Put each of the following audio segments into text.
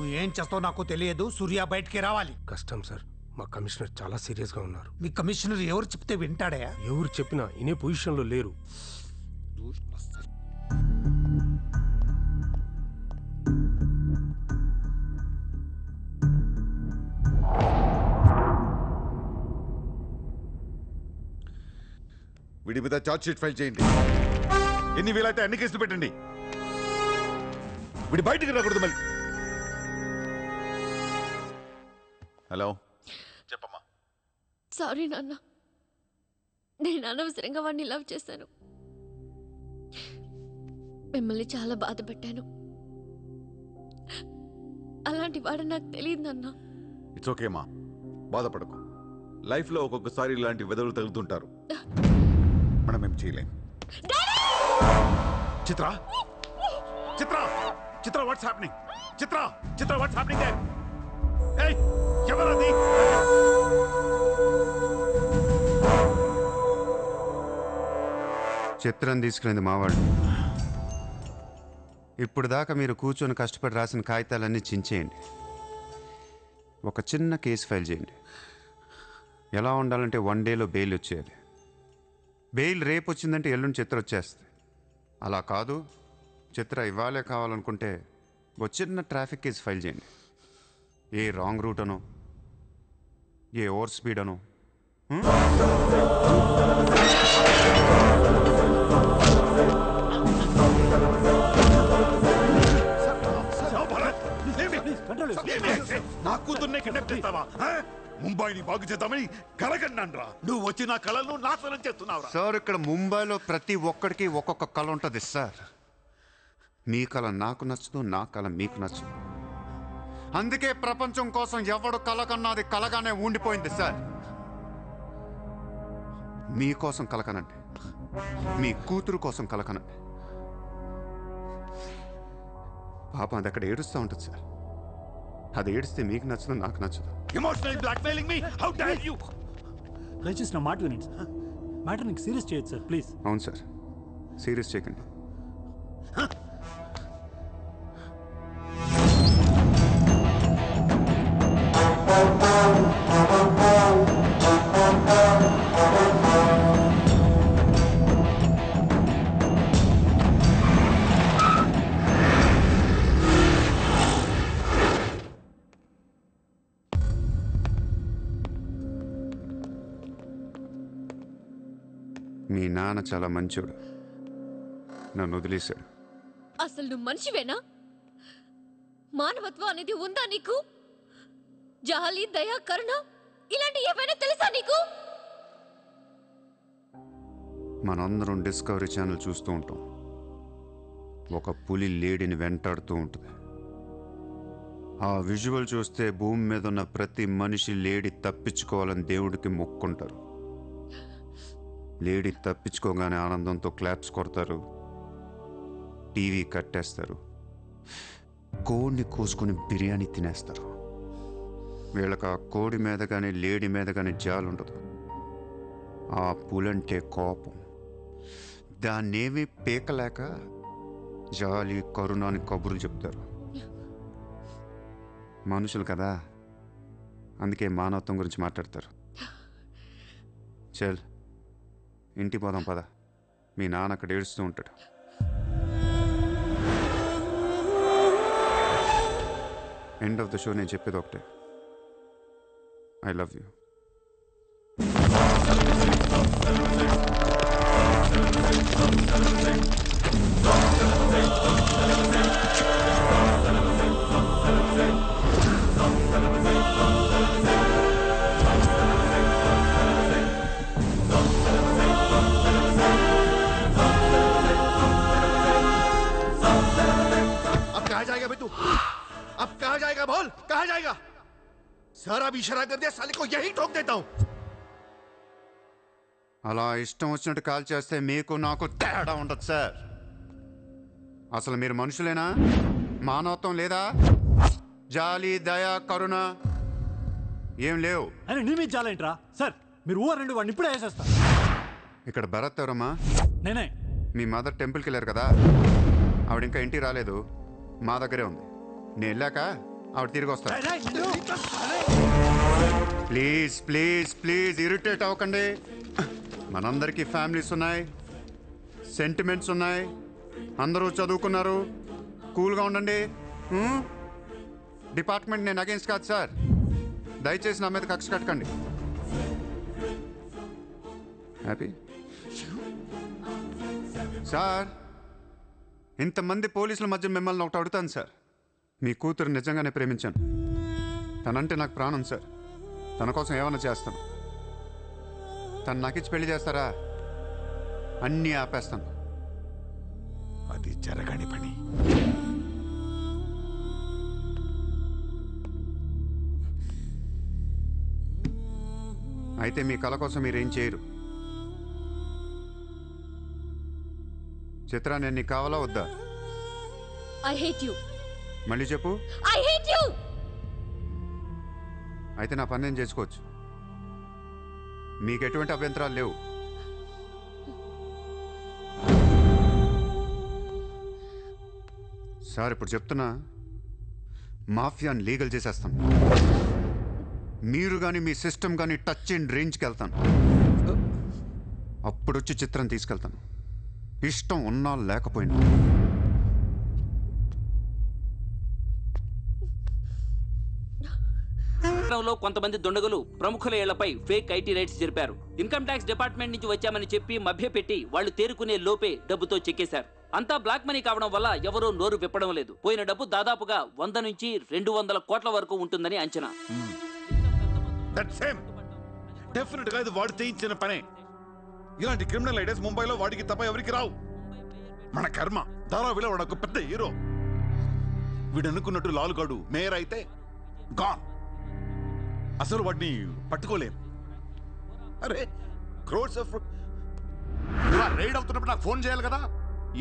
నువ్వు ఏం చేస్తావు నాకు తెలియదు. సూర్య బయటికి రావాలి. కష్టం సార్, మా కమిషనర్ చాలా సీరియస్గా ఉన్నారు. మీ కమిషనర్ ఎవరు చెప్తే వింటాడా? ఎవరు చెప్పినా ఇనే పొజిషన్లో లేరు. వీడి మీద ఛార్జ్ షీట్ ఫైల్ చేయండి. ఎన్ని వీలైతే అన్ని కేసులు పెట్టండి. వీడి బయటికి రాకూడదు మళ్ళీ. హలో, చెప్పమ్మా. సారీ నాన్న, నేను అనవసరంగా వాడిని లవ్ చేశాను. మిమ్మల్ని చాలా బాధ పెట్టాను. అలాంటి వాడు నాకు తెలియదు నాన్న. ఇట్స్ ఓకే అమ్మా, బాధపడకు. లైఫ్లో ఒక్కొక్కసారి ఇలాంటి వెదవులు తగులుతుంటారు. మనం ఏం చేయలేం. Chitra Chitra Chitra what's happening? Chitra Chitra what's happening there? ఏయ్, ఎవరది? చిత్రం తీసుకునేది మావాడు. ఇప్పుడు దాకా మీరు కూర్చొని కష్టపడి రాసిన కాగితాలన్నీ చించేయండి. ఒక చిన్న కేసు ఫైల్ చేయండి. ఎలా ఉండాలంటే 1 డేలో బెయిల్ వచ్చేయాలి. బెయిల్ రేపు వచ్చిందంటే ఎల్లుండి చిత్ర వచ్చేస్తుంది. అలా కాదు, చిత్ర ఇవ్వాలే కావాలనుకుంటే ఒక చిన్న ట్రాఫిక్ కేసు ఫైల్ చేయండి. ఏ రాంగ్ రూట్ అనో, ఏ ఓవర్ స్పీడ్ అనో. నా కూతుర్నే కిడ్నాప్ చేస్తావా? ముంబైని బాగు చేద్దామని కలగన్నాన్రా. నువ్వు వచ్చి నా కళను నాశనం చేస్తున్నావు సార్. ఇక్కడ ముంబైలో ప్రతి ఒక్కడికి ఒక్కొక్క కళ ఉంటుంది సార్. మీ కళ నాకు నచ్చదు, నా కళ మీకు నచ్చదు. అందుకే ప్రపంచం కోసం ఎవడు కళ కన్నది కలగానే ఉండిపోయింది సార్. మీకోసం కలకనండి, మీ కూతురు కోసం కలకనండి. పాపం అది అక్కడ ఏడుస్తూ ఉంటుంది సార్. అది ఏడిస్తే మీకు నచ్చదు, నాకు నచ్చదు. Emotional blackmailing me, how dare you! దయచేసి నా మాట వినండి సార్. మ్యాటర్ నీకు సీరియస్ చేయొచ్చు సార్, ప్లీజ్. అవును సార్, సీరియస్ చేయకండి. మీ నాన్న చాలా మంచోడు, నన్ను వదిలేశాడు. అసలు నువ్వు మనిషివేనా? మానవత్వం అనేది ఉందా నీకు? జాలి, దయ, కరుణ ఇలాంటి ఏమైనా తెలుసా నీకు? మనందరం డిస్కవరీ ఛానల్ చూస్తూ ఉంటాం. ఒక పులి లేడిని వెంటాడుతూ ఉంటుంది. ఆ విజువల్ చూస్తే భూమి మీద ఉన్న ప్రతి మనిషి లేడి తప్పించుకోవాలని దేవుడికి మొక్కుంటారు. లేడీ తప్పించుకోగానే ఆనందంతో క్లాప్స్ కొడతారు, టీవీ కట్టేస్తారు, కోడిని కోసుకొని బిర్యానీ తినేస్తారు. వీళ్ళకి ఆ కోడి మీద కానీ లేడీ మీద కానీ జాలి ఉండదు. ఆ పులంటే కోపం. దాన్నేమీ పీకలేక జాలి, కరుణ అని కబుర్లు చెప్తారు. మనుషులు కదా, అందుకే మానవత్వం గురించి మాట్లాడతారు. చల్, ఇంటికి పోదాం పద. మీ నాన్న అక్కడ ఏడుస్తూ ఉంటాడు. ఎండ్ ఆఫ్ ద షో నేను చెప్పేది ఒకటే, ఐ లవ్ యూ. अब कहाँ जाएगा बोल, कहाँ जाएगा? सारा भी इशारा कर दिया, साले को यही ठोक देता हूं. అలా ఇష్టం వచ్చినట్టు కాల్ చేస్తే మీకు నాకు తేడా ఉండదు సార్. అసలు మీరు మనుషులేనా? మానవత్వం లేదా? జాలి, దయ, కరుణ ఏం లేవు. అని నీ మీద జాలేంట్రా సార్? మీరు ఊరండి, వాడిని ఇప్పుడే వేసేస్తా. ఇక్కడ భరత్ ఎవరమ్మా? నేనే. మీ మదర్ టెంపుల్కి వెళ్ళారు కదా, ఆవిడ ఇంకా ఇంటికి రాలేదు, మా దగ్గరే ఉంది. నేను వెళ్ళాక ఆవిడ తిరిగి వస్తారు. ప్లీజ్ ప్లీజ్ ప్లీజ్ ఇరిటేట్ అవ్వకండి. మనందరికీ ఫ్యామిలీస్ ఉన్నాయి, సెంటిమెంట్స్ ఉన్నాయి, అందరూ చదువుకున్నారు. కూల్గా ఉండండి. డిపార్ట్మెంట్ నేను అగేన్స్ట్ కాదు సార్. దయచేసి నా మీద కక్ష కట్టకండి. Happy sir. ఇంతమంది పోలీసుల మధ్య మిమ్మల్ని ఒకటి అడుగుతాను సార్. మీ కూతురు నిజంగానే ప్రేమించాను. తనంటే నాకు ప్రాణం సార్. తన కోసం ఏమైనా చేస్తాను. తను నాకిచ్చి పెళ్లి చేస్తారా? అన్నీ ఆపేస్తాను. అది జరగని పని. అయితే మీ కళ కోసం మీరేం చేయరు. చిత్ర, నేను నీకు కావాలా వద్దా? I hate you. మళ్ళీ చెప్పు. I hate you. అయితే నా పని నేను చేసుకోవచ్చు. మీకు ఎటువంటి అభ్యంతరాలు లేవు. సార్, ఇప్పుడు చెప్తున్నా, మాఫియాని లీగల్ చేసేస్తాను. మీరు కానీ మీ సిస్టమ్ కానీ టచ్ అండ్ రేంజ్కి వెళ్తాను. అప్పుడొచ్చి చిత్రం తీసుకెళ్తాను. ఇష్టం ఉన్నా లేకపోయినా. లో కొంతమంది దుండగులు ప్రముఖుల ఇళ్లపై ఫేక్ ఐటీ రైట్స్ జరిపారు. ఇన్కమ్ ట్యాక్స్ డిపార్ట్మెంట్ నుంచి వచ్చామని చెప్పి మభ్యపెట్టి వాళ్ళు తేరుకునే లోపే డబ్బుతో చెక్కేశారు. అంతా బ్లాక్ మనీ కావడం వల్ల ఎవరూ నోరు విప్పడం లేదు. పోయిన డబ్బు దాదాపుగా 100 నుంచి 200 కోట్ల వరకు ఉంటుందని అంచనా. డెఫినెట్ గా ఇది వాడు చేయించిన పనే. ఇలాంటి క్రిమినల్ ఐడియాస్ ముంబైలో వాడికి తప్ప ఎవరికి రావు. మన కర్మ. ధారావిలో వాడు ఒక పెద్ద హీరో. వీడు అనుకున్నట్టు లాలుగాడు మేయర్ అయితే గాన్. అసలు వాడిని పట్టుకోలేం. అరే క్రోడ్స్ ఆఫ్ రైడ్ అవుతున్నప్పుడు నాకు ఫోన్ చేయాలి కదా.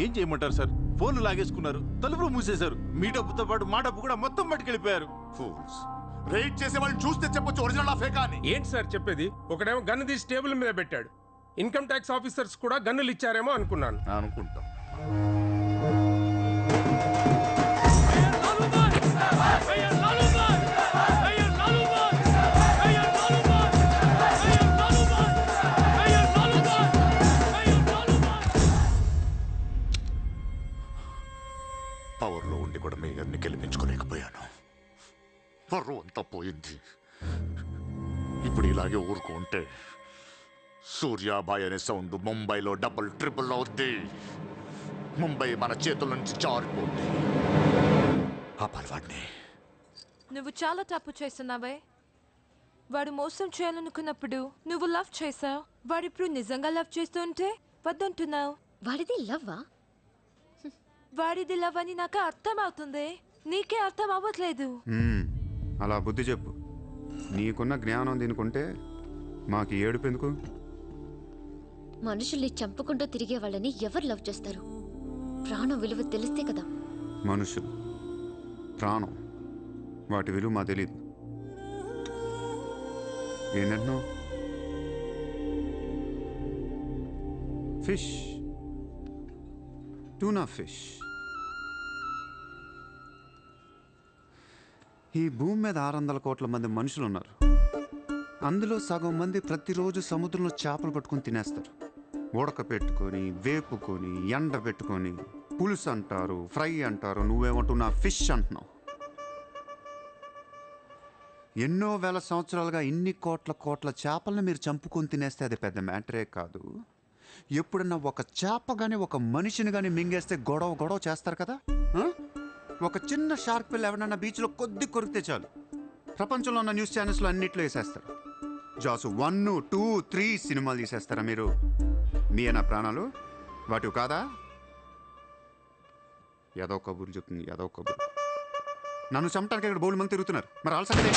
ఏం చేయమంటారు సార్? ఫోన్లు లాగేసుకున్నారు, తలుపులు మూసేశారు. మీ డబ్బుతో పాటు మా డబ్బు కూడా మొత్తం పట్టుకెళ్ళిపోయారు. ఫూల్స్. రైడ్ చేసే వాళ్ళని చూస్తే చెప్పొచ్చు ఒరిజినల్ ఫేకా అని. ఏంటి సార్ చెప్పేది? ఒకడేమో గన్ను తీసి టేబుల్ మీద పెట్టాడు. ఇన్కమ్ ట్యాక్స్ ఆఫీసర్స్ కూడా గన్నులు ఇచ్చారేమో అనుకున్నాను. అనుకుంటాం. పవర్లో ఉండి కూడా మేయర్ని గెలిపించుకోలేకపోయాను. పర్రు అంతా పోయింది. ఇప్పుడు ఇలాగే ఊరుకుంటే సూర్యాబాయ్ అనే సౌండ్ ముంబైలో డబుల్ ట్రిపుల్ అవుద్ది. ముంబై మన చేతుల నుంచి జారిపోద్ది. ఆపాలి వాడిని. నువ్వు చాలా తప్పు చేస్తున్నావే. వాడు మోసం చేయాలనుకున్నప్పుడు నువ్వు లవ్ చేసావు. వాడిప్పుడు నిజంగా లవ్ చేస్తుంటే వద్దంటున్నావు. వాడిది లవ్వా? వాడిది లవ్ అని నాకు అర్థం అవుతుంది, నీకే అర్థం అవ్వట్లేదు. అలా బుద్ధి చెప్పు. నీకున్న జ్ఞానం దీనికుంటే మాకు ఏడుపు ఎందుకు? మనుషుల్ని చంపుకుంటూ తిరిగే వాళ్ళని ఎవరు లవ్ చేస్తారు? ప్రాణం విలువ తెలిస్తే కదా. మనుషులు, ప్రాణం, వాటి విలువ మా తెలీదు. ఏంటంటున్నా? Fish, tuna fish. ఈ భూమి మీద 600 కోట్ల మంది మనుషులు ఉన్నారు. అందులో సగం మంది ప్రతిరోజు సముద్రంలో చేపలు పట్టుకొని తినేస్తారు. ఉడకపెట్టుకొని, వేపుకొని, ఎండబెట్టుకొని, పులుసు అంటారు, ఫ్రై అంటారు. నువ్వేమంటున్నా ఫిష్ అంటున్నావు. ఎన్నో వేల సంవత్సరాలుగా ఇన్ని కోట్ల చేపలను మీరు చంపుకొని తినేస్తే అది పెద్ద మ్యాటరే కాదు. ఎప్పుడన్నా ఒక చేప కానీ ఒక మనిషిని కానీ మింగేస్తే గొడవ చేస్తారు కదా. ఒక చిన్న షార్క్ పిల్ల ఎవరన్నా బీచ్లో కొద్ది కొరికితే చాలు, ప్రపంచంలో ఉన్న న్యూస్ ఛానల్స్లో అన్నిట్లో వేసేస్తారు. జాసు 1, 2, 3 సినిమాలు తీసేస్తారా మీరు? మీ నా ప్రాణాలు వాటివి కాదా? ఏదో కబుర్లు చెప్తుంది, ఏదో కబుర్లు. నన్ను చంపడానికి ఇక్కడ బోల్డ్ మంది తిరుగుతున్నారు. మరి ఆల్సంటే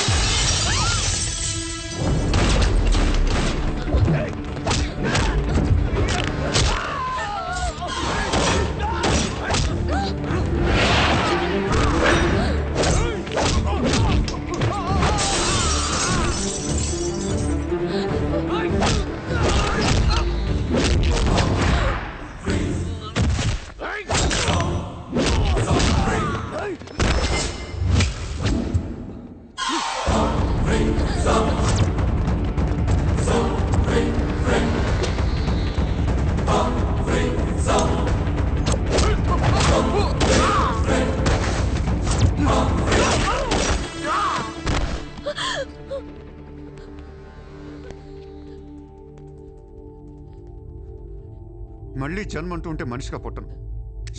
మళ్ళీ జన్మ అంటూ ఉంటే మనిషిగా పుట్టను.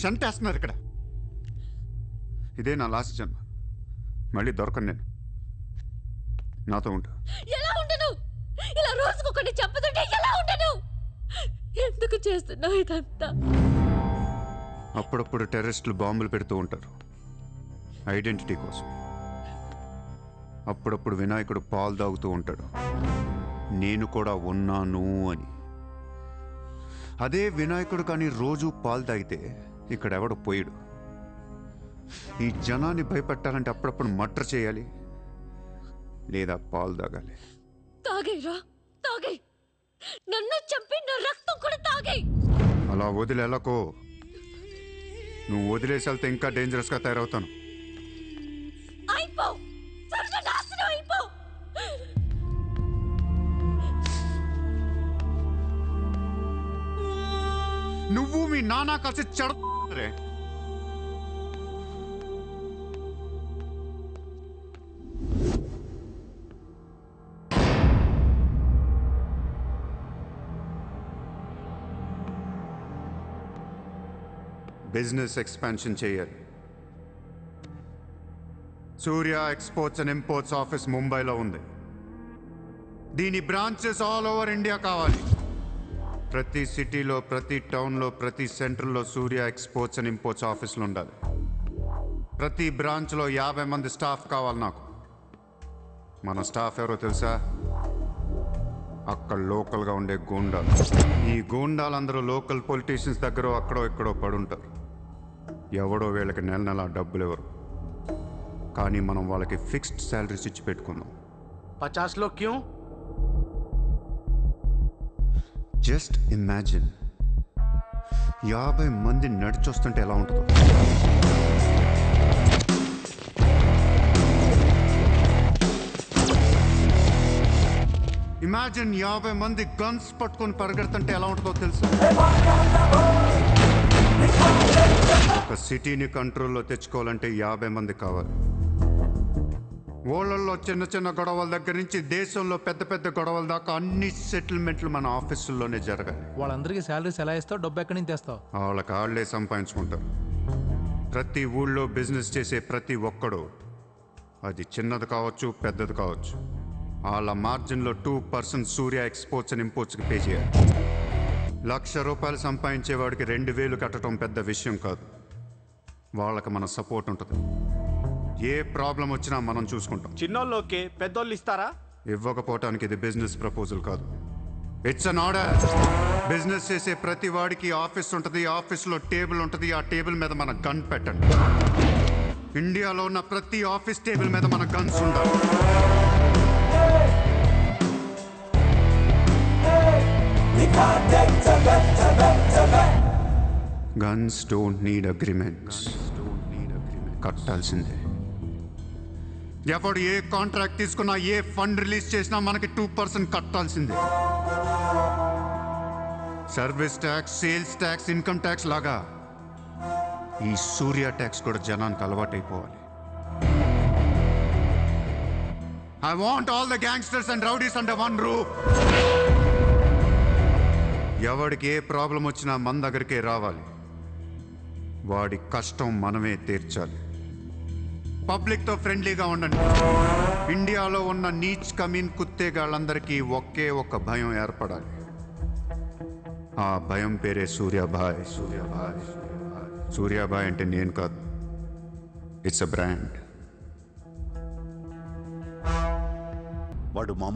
షంటేస్తున్నారు ఇక్కడ. ఇదే నా లాస్ట్ జన్మ. మళ్ళీ దొరకను నేను. నాతో ఉంటా. ఎలా ఉండను? ఇలా రోజుకొకటి చంపుతుంటే ఎలా ఉండను? ఎందుకు చేస్తున్నావు ఇదంతా? అప్పుడప్పుడు టెర్రరిస్టులు బాంబులు పెడుతూ ఉంటారు ఐడెంటిటీ కోసం. అప్పుడప్పుడు వినాయకుడు పాలు తాగుతూ ఉంటాడు నేను కూడా ఉన్నాను అని. అదే వినాయకుడు కానీ రోజు పాలు తాగితే ఇక్కడ ఎవడు పోయాడు. ఈ జనాన్ని భయపెట్టాలంటే అప్పుడప్పుడు మర్డర్ చేయాలి లేదా పాలు తాగాలి. తాగేరా, తాగే. నన్ను చంపి నా రక్తం కూడా తాగే. అలా వదిలేలకో. నువ్వు వదిలేసి వెళ్తే ఇంకా డేంజరస్గా తయారవుతాను. అయిపో, సర్వనాశనం అయిపో. నువ్వు మీ నాన్న కలిసి చెడరే. బిజినెస్ ఎక్స్పాన్షన్ చేయాలి. సూర్య ఎక్స్పోర్ట్స్ అండ్ ఇంపోర్ట్స్ ఆఫీస్ ముంబైలో ఉంది. దీని బ్రాంచెస్ ఆల్ ఓవర్ ఇండియా కావాలి. ప్రతి సిటీలో, ప్రతి టౌన్లో, ప్రతి సెంటర్లో సూర్య ఎక్స్పోర్ట్స్ అండ్ ఇంపోర్ట్స్ ఆఫీసులు ఉండాలి. ప్రతి బ్రాంచ్లో 50 మంది స్టాఫ్ కావాలి నాకు. మన స్టాఫ్ ఎవరో తెలుసా? అక్కడ లోకల్గా ఉండే గూండాలు. ఈ గూండాలందరూ లోకల్ పొలిటీషియన్స్ దగ్గర అక్కడో ఇక్కడో పడుంటారు. ఎవడో వీళ్ళకి నెల నెల డబ్బులు ఇవ్వరు. కానీ మనం వాళ్ళకి ఫిక్స్డ్ శాలరీస్ ఇచ్చి పెట్టుకుందాం. 50 लोग क्यों? జస్ట్ ఇమాజిన్ 50 మంది నడిచొస్తుంటే ఎలా ఉంటుందో. ఇమాజిన్ 50 మంది గన్స్ పట్టుకొని పరిగెడుతుంటే ఎలా ఉంటుందో తెలుసు. ఒక సిటీని కంట్రోల్లో తెచ్చుకోవాలంటే 50 మంది కావాలి. ఊళ్ళల్లో చిన్న చిన్న గొడవల దగ్గర నుంచి దేశంలో పెద్ద పెద్ద గొడవల దాకా అన్ని సెటిల్మెంట్లు మన ఆఫీసుల్లోనే జరగాలి. వాళ్ళందరికీ శాలరీస్ ఎలా ఇస్తావు? డబ్బు ఎక్కడి నుంచి తెస్తావు? వాళ్ళకి వాళ్ళే సంపాదించుకుంటారు. ప్రతి ఊళ్ళో బిజినెస్ చేసే ప్రతి ఒక్కడు, అది చిన్నది కావచ్చు పెద్దది కావచ్చు, వాళ్ళ మార్జిన్లో 2% సూర్య ఎక్స్పోర్ట్స్ అండ్ ఇంపోర్ట్స్కి పే చేయాలి. ₹1,00,000 సంపాదించేవాడికి 2,000 కట్టడం పెద్ద విషయం కాదు. వాళ్ళకి మన సపోర్ట్ ఉంటుంది. ఏ ప్రాబ్లం వచ్చినా మనం చూసుకుంటాం. చిన్నోళ్ళు ఓకే, పెద్దోళ్ళు ఇస్తారా? ఇవ్వకపోవటానికి ఇది బిజినెస్ ప్రపోజల్ కాదు, ఇట్స్ అన్ ఆర్డర్. బిజినెస్ చేసే ప్రతి వాడికి ఆఫీస్ ఉంటుంది. ఆఫీస్లో టేబుల్ ఉంటుంది. ఆ టేబుల్ మీద మన గన్ పెట్టండి. ఇండియాలో ఉన్న ప్రతి ఆఫీస్ టేబుల్ మీద మన గన్స్ ఉండాలి. Guns don't need agreements. కట్టాల్సిందే. ఎవడు ఏ కాంట్రాక్ట్ తీసుకున్నా, ఏ ఫండ్ రిలీజ్ చేసినా మనకి 2% కట్టాల్సిందే. Service tax, sales tax, income tax లాగా ఈ సూర్య ట్యాక్స్ కూడా జనానికి అలవాటైపోవాలి. I want all the gangsters and rowdies under one roof. ఎవడికి ఏ ప్రాబ్లం వచ్చినా మన దగ్గరికే రావాలి. వాడి కష్టం మనమే తీర్చాలి. పబ్లిక్తో ఫ్రెండ్లీగా ఉండండి. ఇండియాలో ఉన్న నీచ్ కమీన్ కుత్తేగాళ్ళందరికీ ఒకే ఒక భయం ఏర్పడాలి. ఆ భయం పేరే సూర్యాభాయ్. సూర్యాభాయ్ అంటే నేను కాదు, ఇట్స్ అ బ్రాండ్. వాడు మామూలు